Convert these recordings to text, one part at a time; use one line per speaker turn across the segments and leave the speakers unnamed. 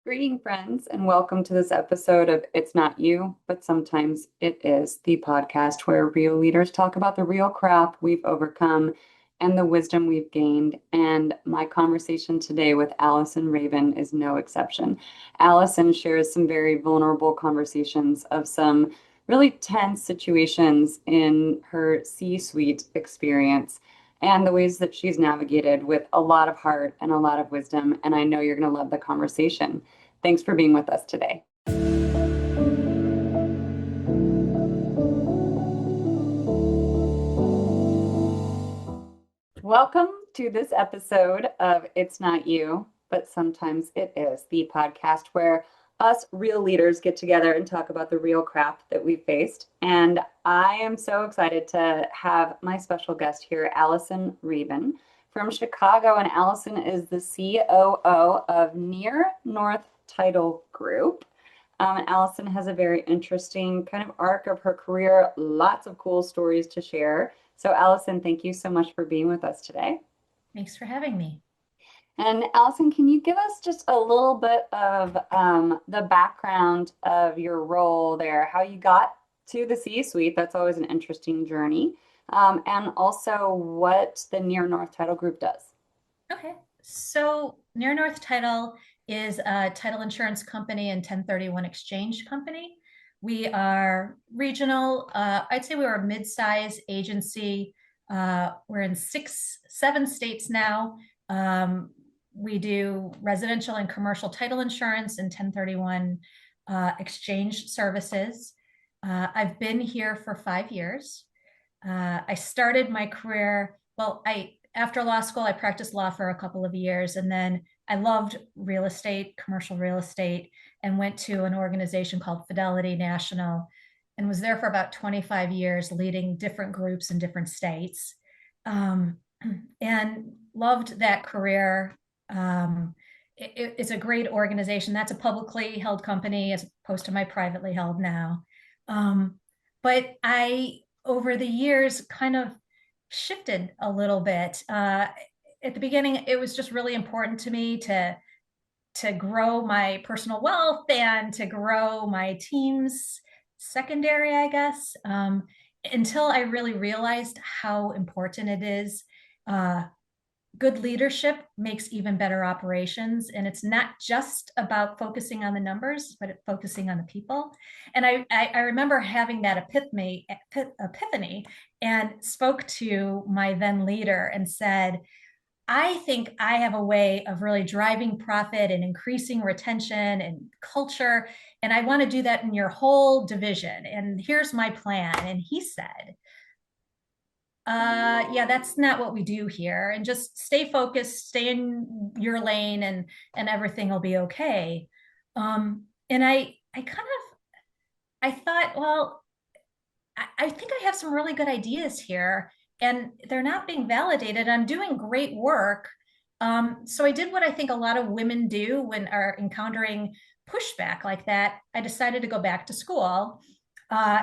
Greeting, friends, and welcome to this episode of It's Not You, but Sometimes It Is, the podcast where real leaders talk about the real crap we've overcome and the wisdom we've gained. And my conversation today with Allison Rabin is no exception. Allison shares some very vulnerable conversations of some really tense situations in her C-suite experience and the ways that she's navigated with a lot of heart and a lot of wisdom. And I know you're going to love the conversation. Thanks for being with us today. Welcome to this episode of It's Not You, but Sometimes It Is, the podcast where us real leaders get together and talk about the real crap that we've faced. And I am so excited to have my special guest here, Allison Rabin from Chicago. And Allison is the COO of Near North Title Group. And Allison has a very interesting kind of arc of her career, lots of cool stories to share. So, Allison, thank you so much for being with us today.
Thanks for having me.
And Allison, can you give us just a little bit of the background of your role there, how you got to the C-suite? That's always an interesting journey. And also what the Near North Title Group does.
Okay. So Near North Title is a title insurance company and 1031 exchange company. We are regional. I'd say we're a mid-size agency. We're in seven states now. We do residential and commercial title insurance and 1031 exchange services. I've been here for 5 years. I started my career, after law school, I practiced law for a couple of years, and then I loved real estate, commercial real estate, and went to an organization called Fidelity National and was there for about 25 years, leading different groups in different states, and loved that career. It's a great organization. That's a publicly held company as opposed to my privately held now. But over the years, kind of shifted a little bit. At the beginning, it was just really important to me to grow my personal wealth and to grow my team's secondary, I guess, until I really realized how important it is. Good leadership makes even better operations. And it's not just about focusing on the numbers, but focusing on the people. And I remember having that epiphany and spoke to my then leader and said, I think I have a way of really driving profit and increasing retention and culture. And I want to do that in your whole division. And here's my plan. And he said, yeah, that's not what we do here. And just stay focused, stay in your lane, and everything will be okay. And I thought, well, I think I have some really good ideas here, and they're not being validated. I'm doing great work. So I did what I think a lot of women do when are encountering pushback like that. I decided to go back to school.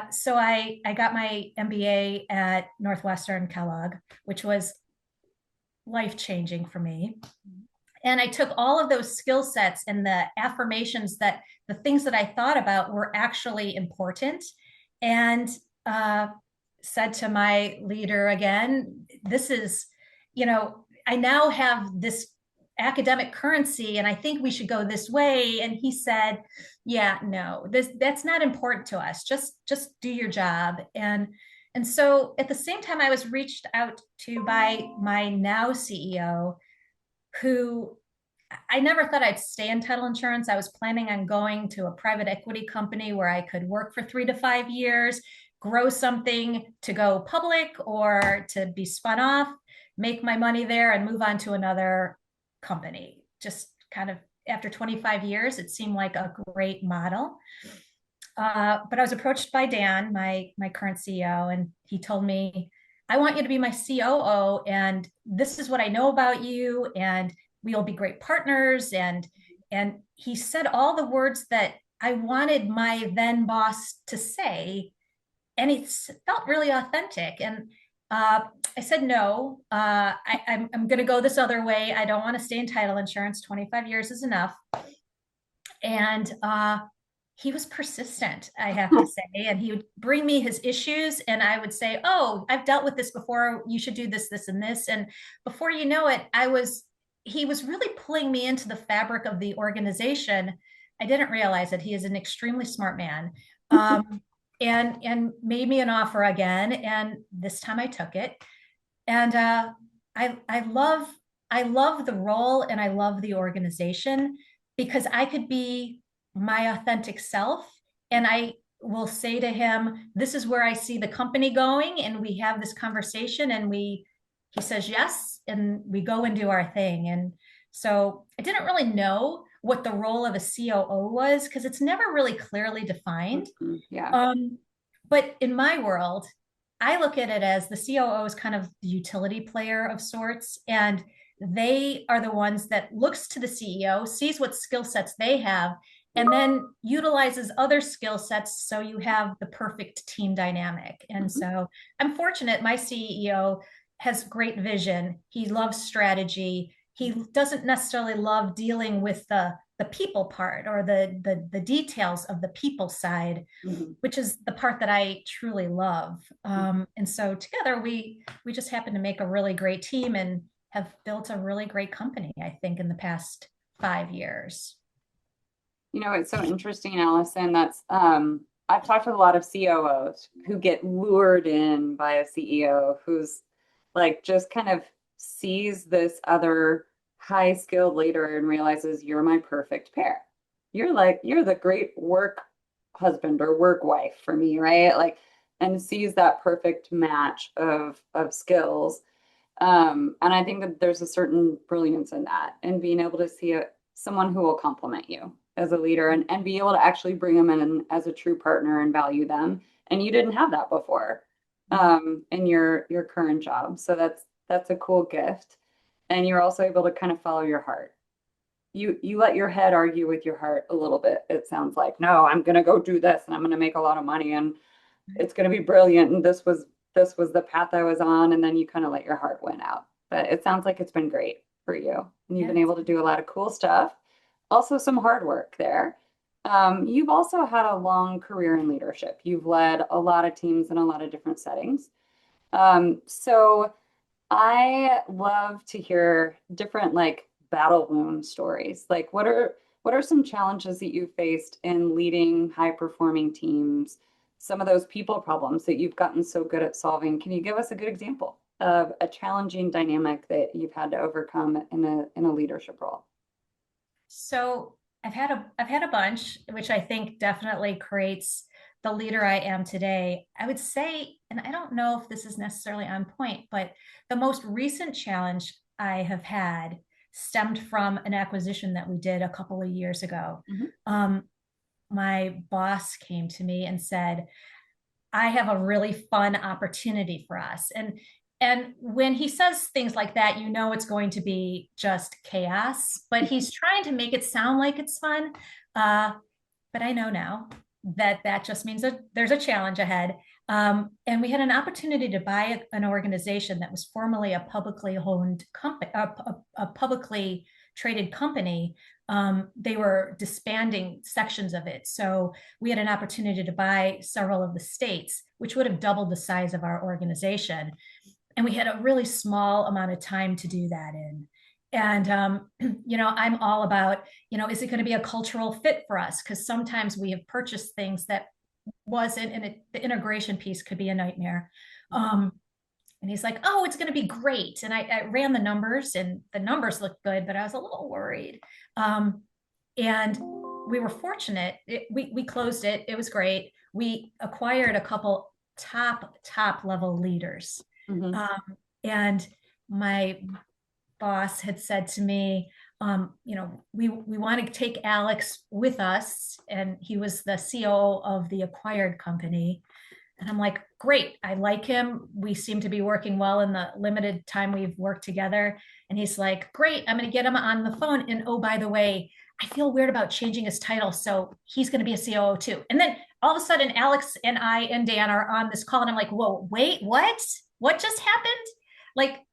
So I got my MBA at Northwestern Kellogg, which was life-changing for me. And I took all of those skill sets and the affirmations that the things that I thought about were actually important, and said to my leader again, this is, I now have this academic currency and I think we should go this way. And he said, yeah, no, that's not important to us. Just do your job. And so at the same time, I was reached out to by my now CEO, who I never thought I'd stay in title insurance. I was planning on going to a private equity company where I could work for 3 to 5 years, grow something to go public or to be spun off, make my money there, and move on to another company. Just kind of after 25 years, it seemed like a great model. But I was approached by Dan, my current CEO, and he told me, I want you to be my COO, and this is what I know about you, and we'll be great partners. And he said all the words that I wanted my then boss to say, and it felt really authentic. And I said no. I'm going to go this other way. I don't want to stay in title insurance. 25 years is enough. And he was persistent, I have to say. And he would bring me his issues, and I would say, "Oh, I've dealt with this before. You should do this, this, and this." And before you know it, he was really pulling me into the fabric of the organization. I didn't realize that he is an extremely smart man. And made me an offer again. And this time I took it. And I love I love the role and I love the organization because I could be my authentic self, and I will say to him, "This is where I see the company going," and we have this conversation, and we he says yes, and we go and do our thing. And so I didn't really know what the role of a COO was because it's never really clearly defined.
Yeah.
Um, but in my world, I look at it as the COO is kind of the utility player of sorts, and they are the ones that looks to the CEO, sees what skill sets they have, and then utilizes other skill sets so you have the perfect team dynamic. And
Mhm.
so I'm fortunate my CEO has great vision. He loves strategy. He doesn't necessarily love dealing with the people part or the details of the people side,
Mhm.
which is the part that I truly love. And so together we just happen to make a really great team and have built a really great company, I think, in the past 5 years.
It's so interesting, Allison. That's I've talked with a lot of COOs who get lured in by a CEO who's like just kind of sees this other high skilled leader and realizes you're my perfect pair. You're the great work husband or work wife for me, right? Like, and sees that perfect match of skills. And I think that there's a certain brilliance in that and being able to see someone who will complement you as a leader and be able to actually bring them in as a true partner and value them. And you didn't have that before in your current job. So that's a cool gift. And you're also able to kind of follow your heart. You let your head argue with your heart a little bit. It sounds like, no, I'm gonna go do this and I'm gonna make a lot of money and it's going to be brilliant and this was the path I was on, and then you kind of let your heart win out. But it sounds like it's been great for you and you've been
Yes.
able to do a lot of cool stuff, also some hard work there. You've also had a long career in leadership. You've led a lot of teams in a lot of different settings. So I love to hear different like battle wound stories. Like what are some challenges that you faced in leading high performing teams? Some of those people problems that you've gotten so good at solving. Can you give us a good example of a challenging dynamic that you've had to overcome in a leadership role?
So I've had a bunch, which I think definitely creates the leader I am today. I would say, and I don't know if this is necessarily on point, but the most recent challenge I have had stemmed from an acquisition that we did a couple of years ago.
Mhm.
Um, my boss came to me and said, "I have a really fun opportunity for us." And when he says things like that, you know it's going to be just chaos, but he's trying to make it sound like it's fun. Uh, but I know now that that just means that there's a challenge ahead. And we had an opportunity to buy an organization that was formerly a publicly owned company, a publicly traded company. They were disbanding sections of it. So we had an opportunity to buy several of the states, which would have doubled the size of our organization. And we had a really small amount of time to do that in. And, I'm all about, is it going to be a cultural fit for us? Because sometimes we have purchased things that wasn't, and the integration piece could be a nightmare. And he's like, "Oh, it's going to be great." And I ran the numbers, and the numbers looked good, but I was a little worried. And we were fortunate. We closed it. It was great. We acquired a couple top level leaders.
Mhm.
And my boss had said to me, we want to take Alex with us. And he was the COO of the acquired company. And I'm like, "Great, I like him. We seem to be working well in the limited time we've worked together." And he's like, "Great, I'm going to get him on the phone. And oh, by the way, I feel weird about changing his title. So he's going to be a COO too." And then all of a sudden, Alex and I and Dan are on this call. And I'm like, "Whoa, wait, what? What just happened?" Like,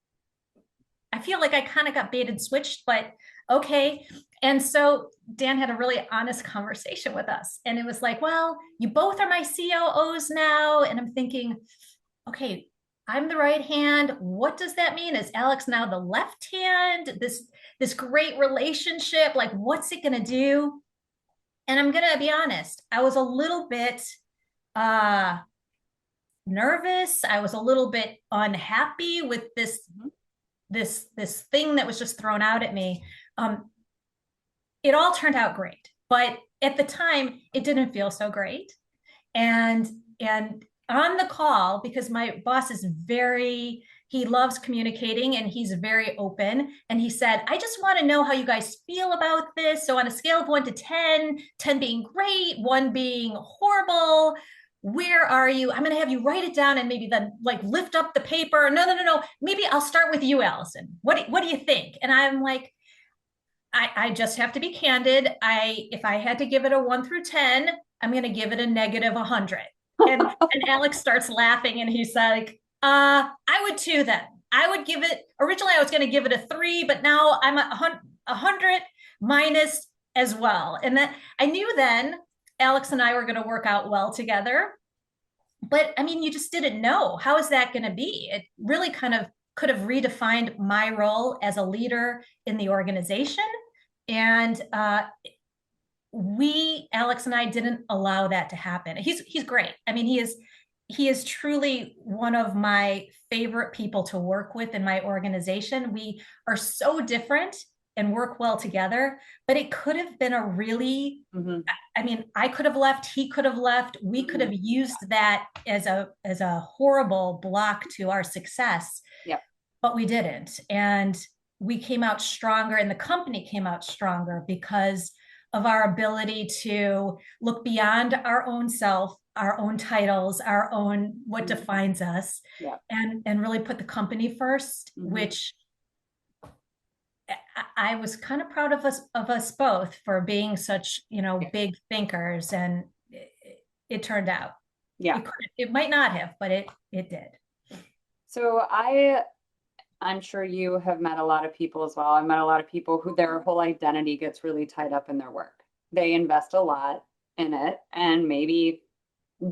I feel like I kind of got baited switched, but okay. And so Dan had a really honest conversation with us. And it was like, well, you both are my COOs now. And I'm thinking, okay, I'm the right hand. What does that mean? Is Alex now the left hand? This great relationship, like what's it going to do? And I'm going to be honest, I was a little bit uh nervous. I was a little bit unhappy with this thing that was just thrown out at me. Um, it all turned out great, but at the time, it didn't feel so great. And and on the call, because my boss is very, he loves communicating and he's very open. And he said, I just want to know how you guys feel about this. So on a scale of 1 to 10, 10 being great, one being horrible, where are you? I'm going to have you write it down and maybe then like lift up the paper. No, no, no, no. Maybe I'll start with you, Allison. What do you think? And I'm like, I just have to be candid. If I had to give it a 1 through 10, I'm going to give it a -100. And Alex starts laughing and he's like, I would too then. I would give it, originally I was going to give it a 3, but now I'm a 100 minus as well. And that I knew then Alex and I were going to work out well together. But I mean, you just didn't know. How is that going to be? It really kind of could have redefined my role as a leader in the organization. And Alex and I didn't allow that to happen. He's great. I mean, he is truly one of my favorite people to work with in my organization. We are so different and work well together, but it could have been a really,
Mm-hmm.
I mean, I could have left, he could have left. We could have used that as a horrible block to our success,
Yep.
but we didn't. And we came out stronger and the company came out stronger because of our ability to look beyond our own self, our own titles, our own what defines us,
Yeah.
and really put the company 1st,
Mm-hmm.
which I was kind of proud of us both for being such, big thinkers, and it turned out.
Yeah.
It might not have, but it did.
So I'm sure you have met a lot of people as well. I've met a lot of people who their whole identity gets really tied up in their work. They invest a lot in it and maybe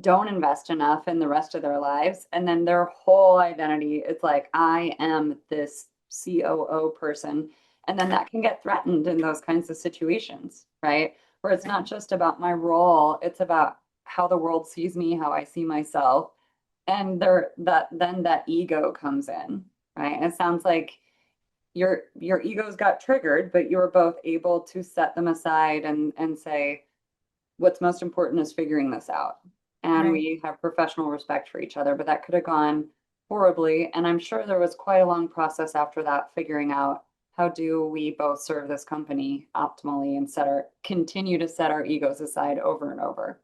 don't invest enough in the rest of their lives. And then their whole identity, it's like, I am this COO person. And then that can get threatened in those kinds of situations, right? Where it's not just about my role, it's about how the world sees me, how I see myself. And then that ego comes in, right? And it sounds like your egos got triggered, but you were both able to set them aside and say, what's most important is figuring this out. And
Right.
we have professional respect for each other, but that could have gone horribly. And I'm sure there was quite a long process after that, figuring out how do we both serve this company optimally and continue to set our egos aside over and over.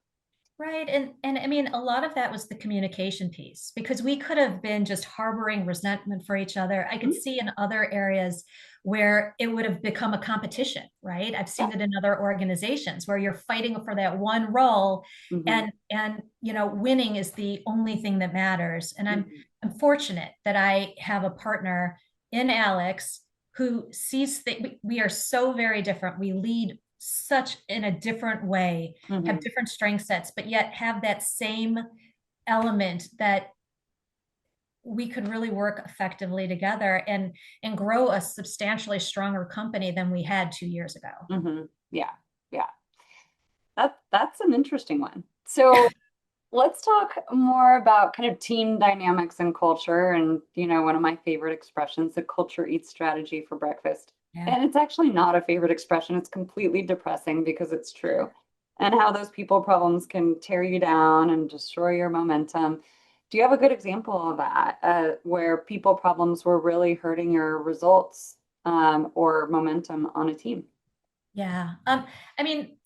Right. And I mean, a lot of that was the communication piece because we could have been just harboring resentment for each other. I could see in other areas where it would have become a competition, right? I've seen it in other organizations where you're fighting for that one role,
Mm-hmm.
and winning is the only thing that matters. And
Mm-hmm.
I'm fortunate that I have a partner in Alex who sees that we are so very different. We lead such in a different way,
Mm-hmm.
have different strength sets, but yet have that same element that we could really work effectively together and grow a substantially stronger company than we had 2 years ago.
Mm-hmm. Yeah. Yeah. That's an interesting one. So let's talk more about kind of team dynamics and culture. And, one of my favorite expressions, the culture eats strategy for breakfast.
Yeah.
And it's actually not a favorite expression. It's completely depressing because it's true. And how those people problems can tear you down and destroy your momentum. Do you have a good example of that, where people problems were really hurting your results, or momentum on a team?
Yeah. I mean,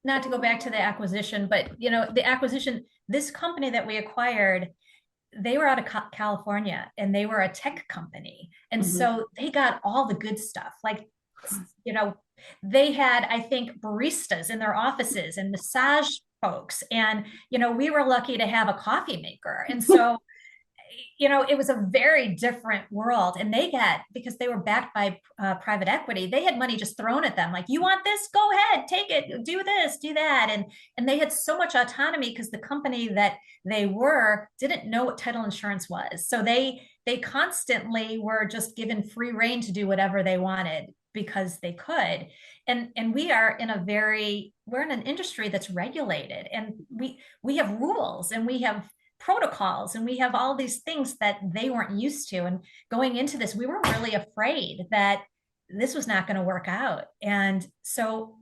not to go back to the acquisition, but the acquisition, this company that we acquired, they were out of California and they were a tech company. And
Mm-hmm.
so they got all the good stuff. Like, they had, I think, baristas in their offices and massage folks. And, we were lucky to have a coffee maker. And so it was a very different world. And they got, because they were backed by private equity, they had money just thrown at them. Like, you want this? Go ahead, take it, do this, do that. And they had so much autonomy because the company that they were didn't know what title insurance was. So they constantly were just given free rein to do whatever they wanted because they could. And we're in an industry that's regulated, and we have rules, and we have protocols, and we have all these things that they weren't used to. And going into this, we were really afraid that this was not going to work out. And so,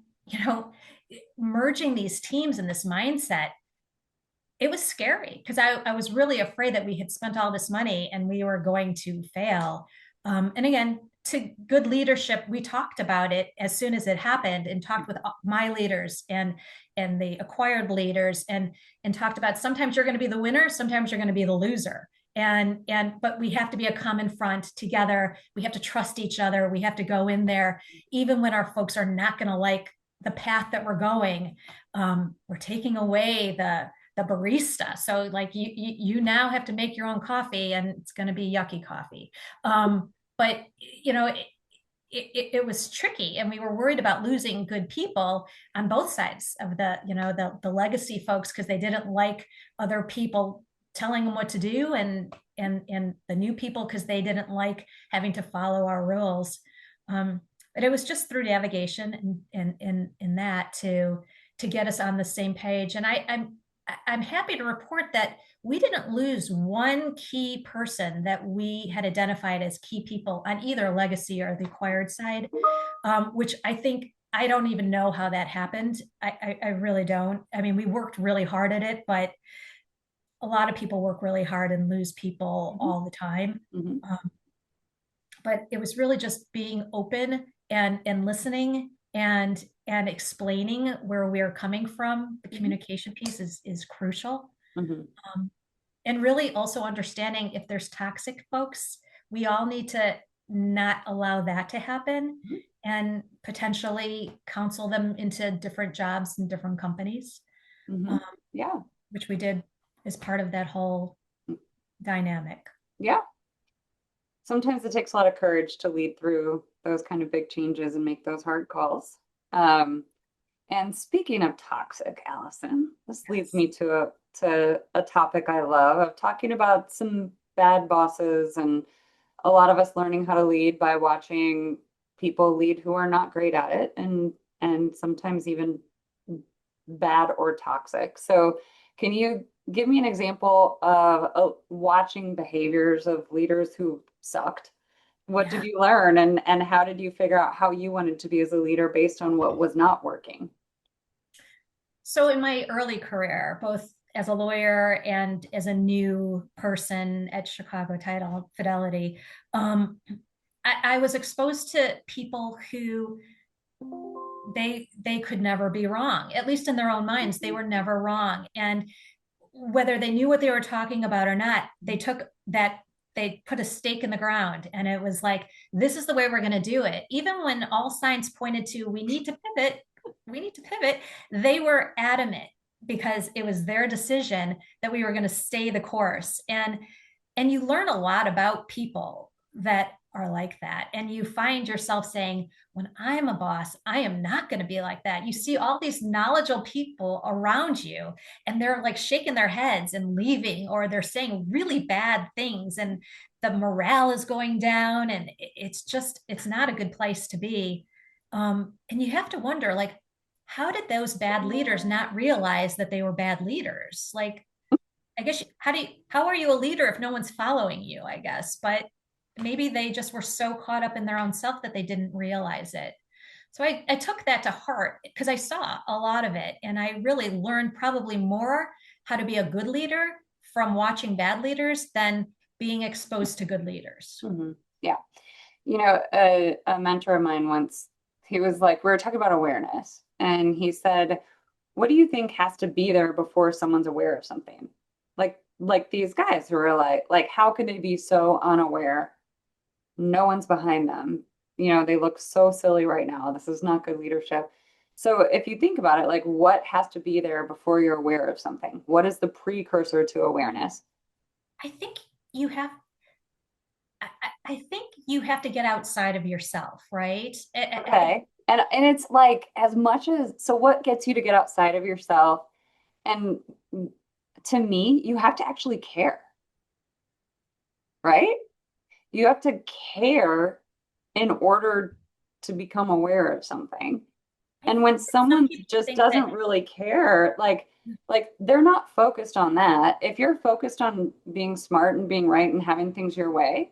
merging these teams in this mindset, it was scary because I was really afraid that we had spent all this money and we were going to fail. And again, to good leadership, we talked about it as soon as it happened, and talked with my leaders and the acquired leaders, and talked about, sometimes you're going to be the winner, sometimes you're going to be the loser. But we have to be a common front together. We have to trust each other. We have to go in there, even when our folks are not going to like the path that we're going. We're taking away the barista. So like you now have to make your own coffee, and it's going to be yucky coffee. But it was tricky, and we were worried about losing good people on both sides of the legacy folks, because they didn't like other people telling them what to do, and the new people because they didn't like having to follow our rules. But it was just through navigation and in that to get us on the same page. And I'm happy to report that we didn't lose one key person that we had identified as key people on either legacy or the acquired side, which I don't even know how that happened. I really don't. I mean, we worked really hard at it, but a lot of people work really hard and lose people all the time. But it was really just being open and listening and explaining where we're coming from. The communication piece is crucial. And really also understanding if there's toxic folks, we all need to not allow that to happen, and potentially counsel them into different jobs in different companies.
Yeah.
Which we did as part of that whole dynamic.
Yeah. Sometimes it takes a lot of courage to lead through those kind of big changes and make those hard calls. And speaking of toxic, Allison, this leads me to a topic I love, of talking about some bad bosses, and a lot of us learning how to lead by watching people lead who are not great at it, and sometimes even bad or toxic. So can you give me an example of watching behaviors of leaders who sucked? What did you learn, and how did you figure out how you wanted to be as a leader based on what was not working?
So in my early career, both as a lawyer and as a new person at Chicago Title Fidelity, I was exposed to people who they could never be wrong. At least in their own minds, they were never wrong. And whether they knew what they were talking about or not, they put a stake in the ground, and it was like, this is the way we're going to do it. Even when all signs pointed to, we need to pivot, they were adamant, because it was their decision that we were going to stay the course. And you learn a lot about people that are like that. And you find yourself saying, when I'm a boss, I am not going to be like that. You see all these knowledgeable people around you, and they're like shaking their heads and leaving, or they're saying really bad things, and the morale is going down, and it's not a good place to be. And you have to wonder, like, how did those bad leaders not realize that they were bad leaders? Like, I guess, how are you a leader if no one's following you, I guess? But maybe they just were so caught up in their own self that they didn't realize it. So I took that to heart, because I saw a lot of it, and I really learned probably more how to be a good leader from watching bad leaders than being exposed to good leaders.
Yeah. A mentor of mine once, he was like, we were talking about awareness, and he said, what do you think has to be there before someone's aware of something? Like these guys who are like, how could they be so unaware? No one's behind them. They look so silly right now. This is not good leadership. So if you think about it, like, what has to be there before you're aware of something? What is the precursor to awareness?
I think you have, I think you have to get outside of yourself, right?
Okay. And it's like as much as so what gets you to get outside of yourself and to me, you have to actually care, right? You have to care in order to become aware of something.
I
And
think
when
that some
someone
people
just
think that,
doesn't really care, like they're not focused on that. If you're focused on being smart and being right and having things your way,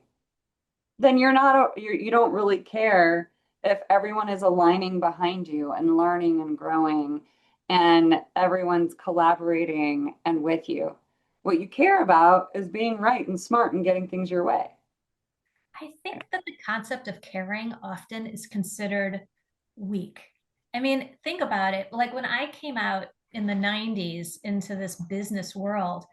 then you don't really care if everyone is aligning behind you and learning and growing and everyone's collaborating and with you. What you care about is being right and smart and getting things your way.
I think that the concept of caring often is considered weak. I mean, think about it. Like when I came out in the 90s into this business world,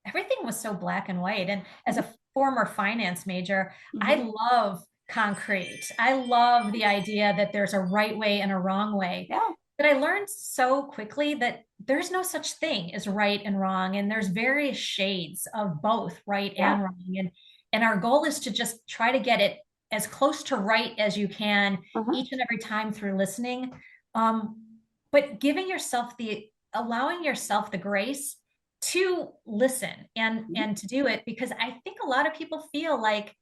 everything was so black and white. And as a former finance major, I
Mhm.
love concrete. I love the idea that there's a right way and a wrong way.
Yeah.
But I learned so quickly that there's no such thing as right and wrong. And there's various shades of both right
Yeah.
and wrong. And our goal is to just try to get it as close to right as you can
Uh-huh.
each and every time through listening. Um, but allowing yourself the grace to listen
Mhm.
and to do it, because I think a lot of people feel like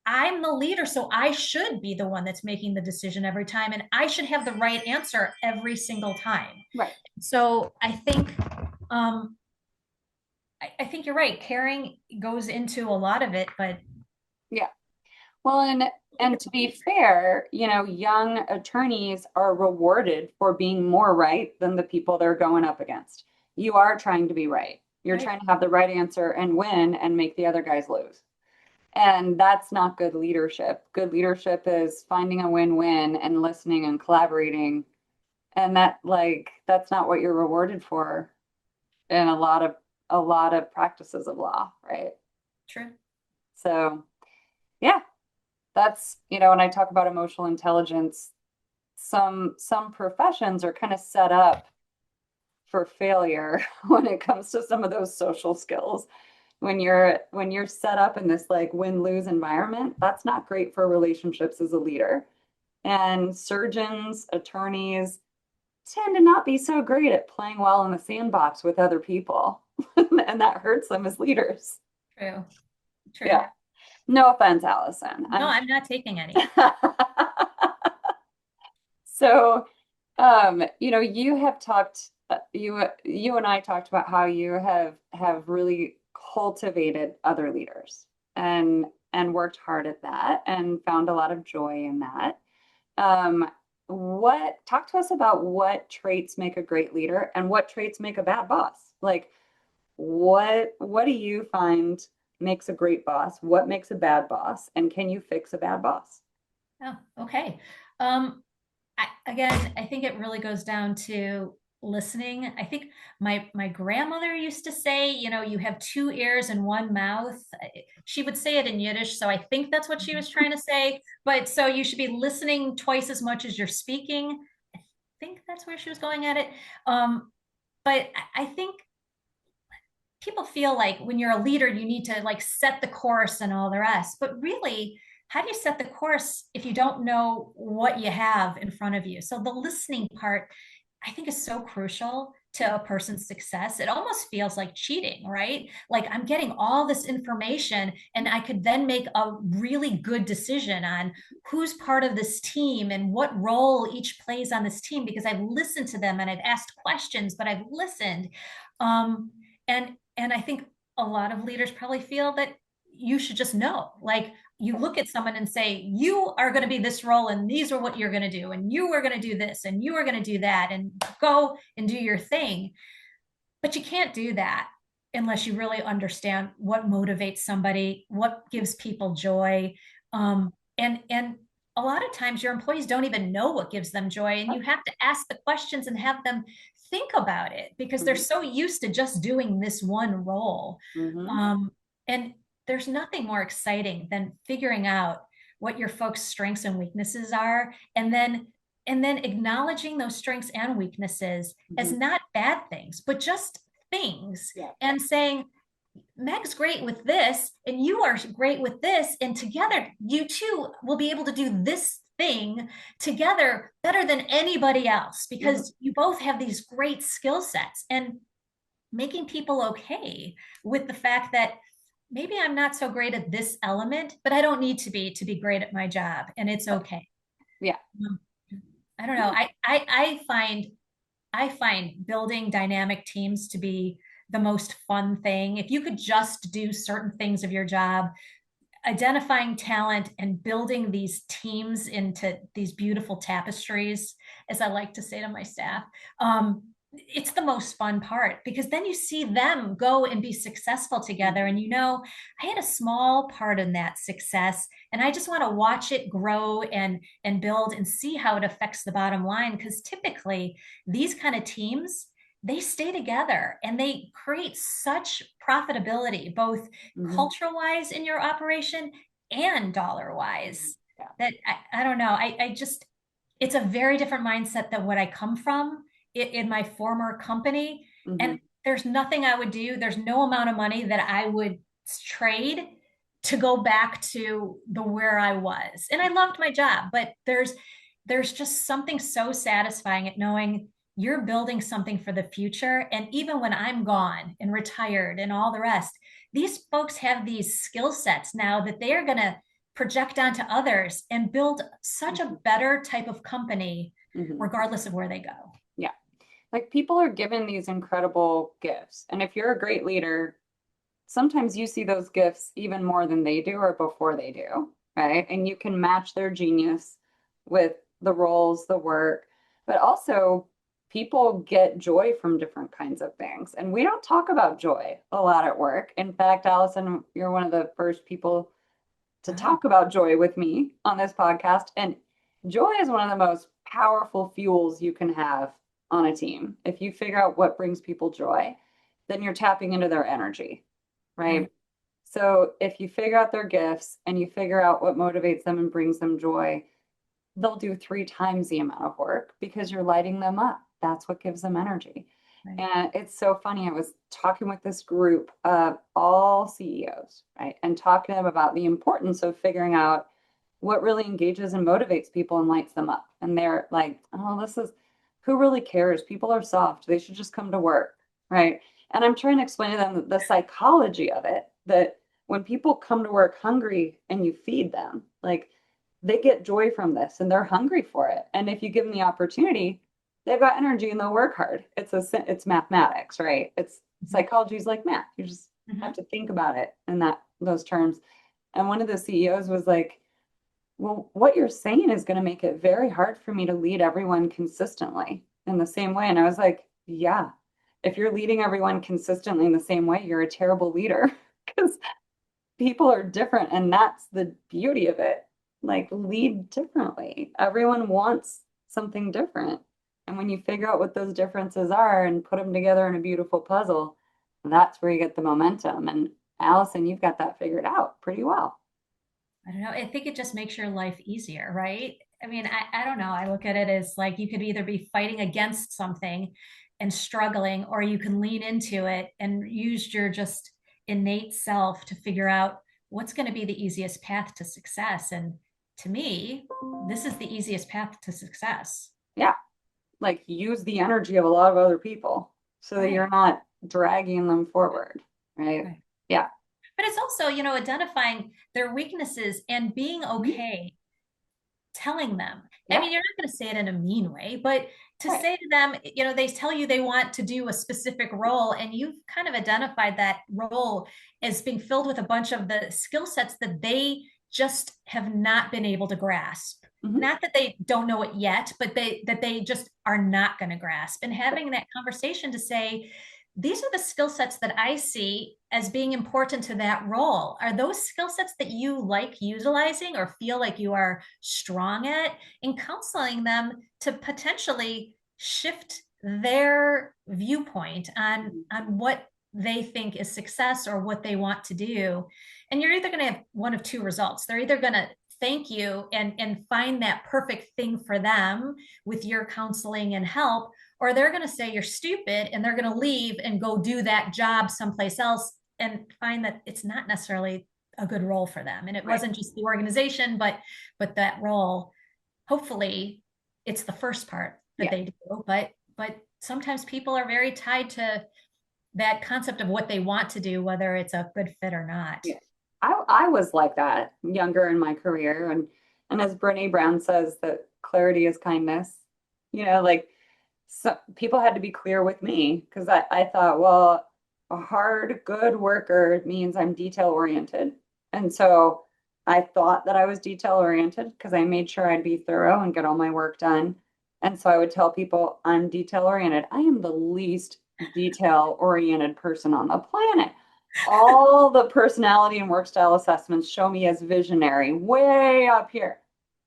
I'm the leader, so I should be the one that's making the decision every time, and I should have the right answer every single time.
Right.
So um, I think you're right. Caring goes into a lot of it, but
Yeah. Well,
I think
and
it's
to
a
be
piece.
fair, young attorneys are rewarded for being more right than the people they're going up against. You are trying to be right. You're
Right?
trying to have the right answer and win and make the other guys lose. And that's not good leadership. Good leadership is finding a win-win and listening and collaborating. And that's not what you're rewarded for in a lot of practices of law, right?
True.
So, yeah, that's, when I talk about emotional intelligence, some professions are kind of set up for failure when it comes to some of those social skills. When you're set up in this like win-lose environment, that's not great for relationships as a leader. And surgeons, attorneys tend to not be so great at playing well in the sandbox with other people. And that hurts them as leaders.
True. True.
Yeah. No offense, Allison.
No,
I'm
I'm not taking any.
so you have talked you and I talked about how you have really cultivated other leaders and worked hard at that and found a lot of joy in that. Um, what talk to us about what traits make a great leader and what traits make a bad boss? Like what do you find makes a great boss? What makes a bad boss? And can you fix a bad boss?
Oh, okay. Um, again, I think it really goes down to listening. I think my grandmother used to say, you have two ears and one mouth. She would say it in Yiddish, so I think that's what she was trying to say. But so you should be listening twice as much as you're speaking. I think that's where she was going at it. But I think people feel like when you're a leader, you need to like set the course and all the rest. But really, how do you set the course if you don't know what you have in front of you? So the listening part, I think, is so crucial to a person's success. It almost feels like cheating, right? Like I'm getting all this information and I could then make a really good decision on who's part of this team and what role each plays on this team because I've listened to them and I've asked questions, but I've listened. Um, and I think a lot of leaders probably feel that you should just know. Like you look at someone and say, you are going to be this role and these are what you're going to do and you are going to do this and you are going to do that and go and do your thing. But you can't do that unless you really understand what motivates somebody, what gives people joy. And a lot of times your employees don't even know what gives them joy, and you have to ask the questions and have them think about it because they're
Mhm.
so used to just doing this one role.
Mhm.
And there's nothing more exciting than figuring out what your folks' strengths and weaknesses are, and then acknowledging those strengths and weaknesses as
Mhm.
not bad things, but just things,
Yeah.
and saying, Meg's great with this, and you are great with this. And together, you two will be able to do this thing together better than anybody else
Mhm.
because you both have these great skill sets. And making people okay with the fact that maybe I'm not so great at this element, but I don't need to be great at my job, and it's okay.
Yeah.
Um, I don't know. I find building dynamic teams to be the most fun thing. If you could just do certain things of your job, identifying talent and building these teams into these beautiful tapestries, as I like to say to my staff, it's the most fun part because then you see them go and be successful together. And I had a small part in that success, and I just want to watch it grow and build and see how it affects the bottom line. Because typically, these kind of teams, they stay together and they create such profitability, both
Mhm.
cultural wise in your operation and dollar wise,
Yeah.
that I don't know. I just, it's a very different mindset than what I come from in my former company.
Mhm.
And there's nothing I would do. There's no amount of money that I would trade to go back to the where I was. And I loved my job, but there's just something so satisfying at knowing you're building something for the future. And even when I'm gone and retired and all the rest, these folks have these skill sets now that they are going to project onto others and build such a
Mhm.
better type of company,
Mhm.
regardless of where they go.
Yeah. Like people are given these incredible gifts. And if you're a great leader, sometimes you see those gifts even more than they do or before they do, right? And you can match their genius with the roles, the work, but also people get joy from different kinds of things. And we don't talk about joy a lot at work. In fact, Allison, you're one of the first people to
Oh,
talk about joy with me on this podcast. And joy is one of the most powerful fuels you can have on a team. If you figure out what brings people joy, then you're tapping into their energy, right?
right,
So if you figure out their gifts and you figure out what motivates them and brings them joy, they'll do 3 times the amount of work because you're lighting them up. That's what gives them energy.
right.
And it's so funny. I was talking with this group of all CEOs, right? And talking to them about the importance of figuring out what really engages and motivates people and lights them up. And they're like, oh, this is who really cares? People are soft. They should just come to work, right? And I'm trying to explain to them the psychology of it, that when people come to work hungry and you feed them, like they get joy from this and they're hungry for it. And if you give them the opportunity, they've got energy and they'll work hard. It's mathematics, right? It's
Mhm.
psychology is like math. You just have
Mhm.
to think about it in those terms. And one of the CEOs was like, well, what you're saying is going to make it very hard for me to lead everyone consistently in the same way. And I was like, yeah, if you're leading everyone consistently in the same way, you're a terrible leader because people are different. And that's the beauty of it. Like, lead differently. Everyone wants something different. And when you figure out what those differences are and put them together in a beautiful puzzle, that's where you get the momentum. And Allison, you've got that figured out pretty well.
I don't know. I think it just makes your life easier, right? I mean, I don't know. I look at it as like you could either be fighting against something and struggling, or you can lean into it and use your just innate self to figure out what's going to be the easiest path to success. And to me, this is the easiest path to success.
Yeah. Like use the energy of a lot of other people so that you're
Right.
not dragging them forward, right?
Right.
Yeah.
But it's also, identifying their weaknesses and being
Mhm.
okay telling them. I
Yeah.
mean, you're not going to say it in a mean way, but to
Right.
say to them, they tell you they want to do a specific role, and you've kind of identified that role as being filled with a bunch of the skill sets that they just have not been able to grasp.
Hmm.
Not that they don't know it yet, but they just are not going to grasp. And having that conversation to say, these are the skill sets that I see as being important to that role. Are those skill sets that you like utilizing or feel like you are strong at? And counseling them to potentially shift their viewpoint on what they think is success or what they want to do. And you're either going to have one of two results. They're either going to thank you and find that perfect thing for them with your counseling and help, or they're going to say you're stupid and they're going to leave and go do that job someplace else and find that it's not necessarily a good role for them. And it
Right.
wasn't just the organization, but that role, hopefully it's the first part that
Yeah.
they do. But sometimes people are very tied to that concept of what they want to do, whether it's a good fit or not.
Yeah. I was like that younger in my career. And as Brene Brown says, that clarity is kindness. Like so people had to be clear with me because I thought, well, a hard, good worker means I'm detail oriented. And so I thought that I was detail oriented because I made sure I'd be thorough and get all my work done. And so I would tell people I'm detail oriented. I am the least detail oriented person on the planet. All the personality and work style assessments show me as visionary, way up here,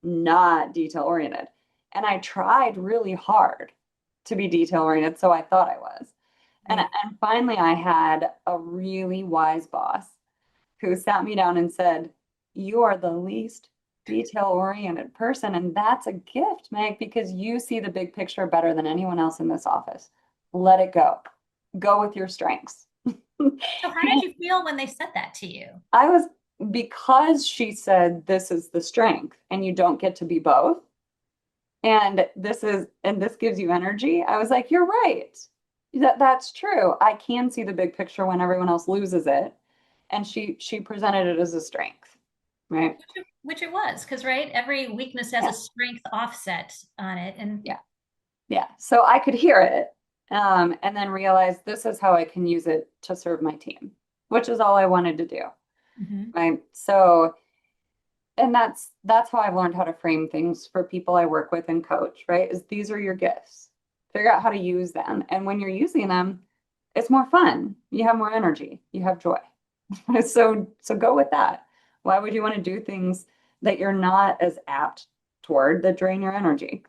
not detail oriented. And I tried really hard to be detail oriented, so I thought I was. And,
Right.
and finally, I had a really wise boss who sat me down and said, "You are the least detail oriented person. And that's a gift, Meg, because you see the big picture better than anyone else in this office. Let it go. Go with your strengths."
So how did you feel when they said that to you?
I was, because she said this is the strength and you don't get to be both. And this gives you energy. I was like, you're right. That's true. I can see the big picture when everyone else loses it. And she presented it as a strength, right?
Which it was, because right, every weakness has
Yeah,
a strength offset on it. And
yeah, yeah. So I could hear it, and then realize this is how I can use it to serve my team, which is all I wanted to do,
mhm.
right? So and that's how I've learned how to frame things for people I work with and coach, right? Is these are your gifts. Figure out how to use them. And when you're using them, it's more fun. You have more energy, you have joy. So go with that. Why would you want to do things that you're not as apt toward that drain your energy?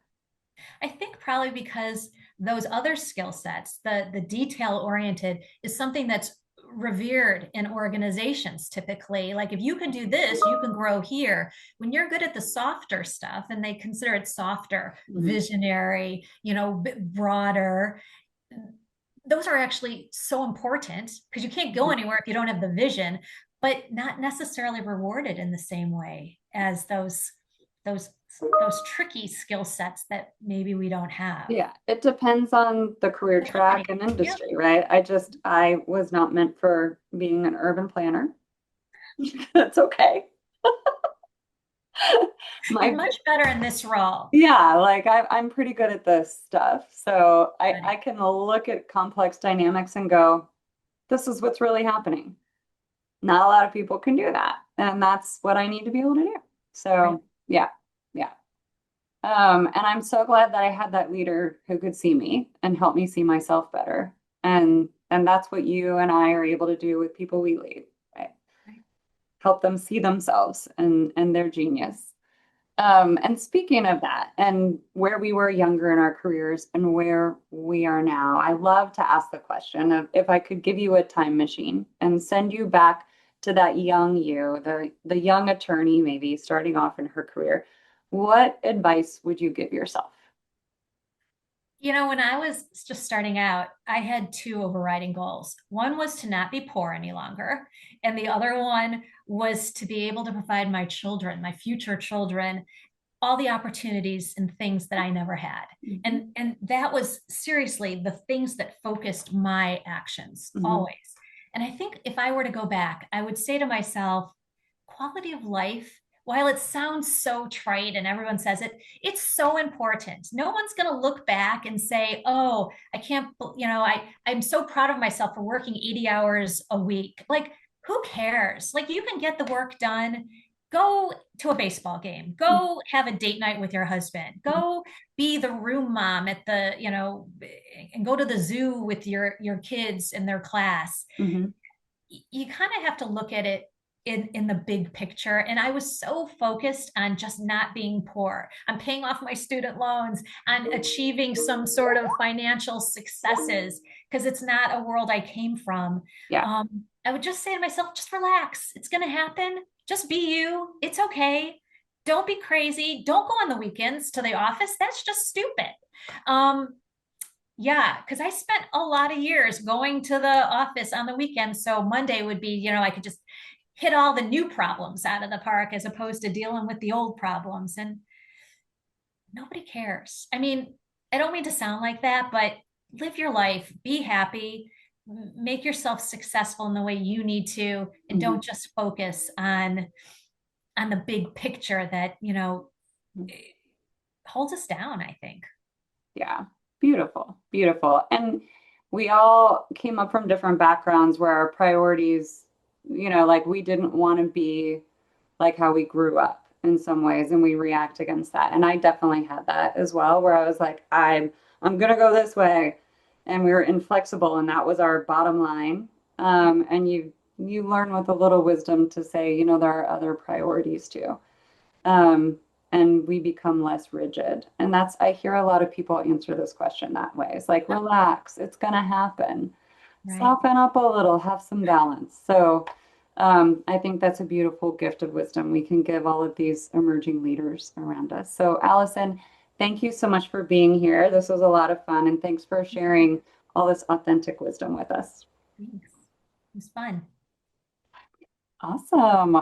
I think probably because those other skill sets, the detail oriented, is something that's revered in organizations typically. Like if you can do this, you can grow here. When you're good at the softer stuff, and they consider it softer,
Mhm.
visionary, broader, those are actually so important because you can't go
Mhm.
anywhere if you don't have the vision, but not necessarily rewarded in the same way as those those tricky skill sets that maybe we don't have.
Yeah, it depends on the career
The
track
company.
and
Yep.
industry, right? I was not meant for being an urban planner. That's okay.
You're
My
much better in this role.
Yeah, like I'm pretty good at this stuff. So I
Good.
can look at complex dynamics and go, this is what's really happening. Not a lot of people can do that. And that's what I need to be able to do.
Right.
So yeah, yeah. And I'm so glad that I had that leader who could see me and help me see myself better. And that's what you and I are able to do with people we lead, right?
Right.
Help them see themselves and their genius. And speaking of that, and where we were younger in our careers and where we are now, I love to ask the question of if I could give you a time machine and send you back to that young you, the young attorney maybe starting off in her career, what advice would you give yourself?
When I was just starting out, I had two overriding goals. One was to not be poor any longer, and the other one was to be able to provide my children, my future children, all the opportunities and things that I never had.
Mhm.
And that was seriously the things that focused my actions
Mhm.
always. And I think if I were to go back, I would say to myself, quality of life, while it sounds so trite and everyone says it, it's so important. No one's going to look back and say, "Oh, I can't, I'm so proud of myself for working 80 hours a week." Like, who cares? Like, you can get the work done. Go to a baseball game. Go have a date night with your husband. Go be the room mom at and go to the zoo with your kids in their class.
Mhm.
You kind of have to look at it in the big picture. And I was so focused on just not being poor, on paying off my student loans, on achieving some sort of financial successes, because it's not a world I came from.
Yeah.
I would just say to myself, just relax. It's going to happen. Just be you. It's okay. Don't be crazy. Don't go on the weekends to the office. That's just stupid. Um, Yeah, because I spent a lot of years going to the office on the weekends. So Monday would be, I could just hit all the new problems out of the park as opposed to dealing with the old problems. And nobody cares. I mean, I don't mean to sound like that, but live your life, be happy, make yourself successful in the way you need to, and
Mhm.
don't just focus on the big picture that, holds us down, I think.
Yeah, beautiful, beautiful. And we all came up from different backgrounds where our priorities, like we didn't want to be like how we grew up in some ways, and we react against that. And I definitely had that as well, where I was like, I'm gonna go this way, and we were inflexible, and that was our bottom line. And you learn with a little wisdom to say, there are other priorities too. um, and we become less rigid. And I hear a lot of people answer this question that way. It's like, relax, it's going to happen.
Right.
Soften up a little, have some balance. So I think that's a beautiful gift of wisdom we can give all of these emerging leaders around us. So, Allison, thank you so much for being here. This was a lot of fun, and thanks for sharing all this authentic wisdom with us.
Thanks. It was fun.
Awesome.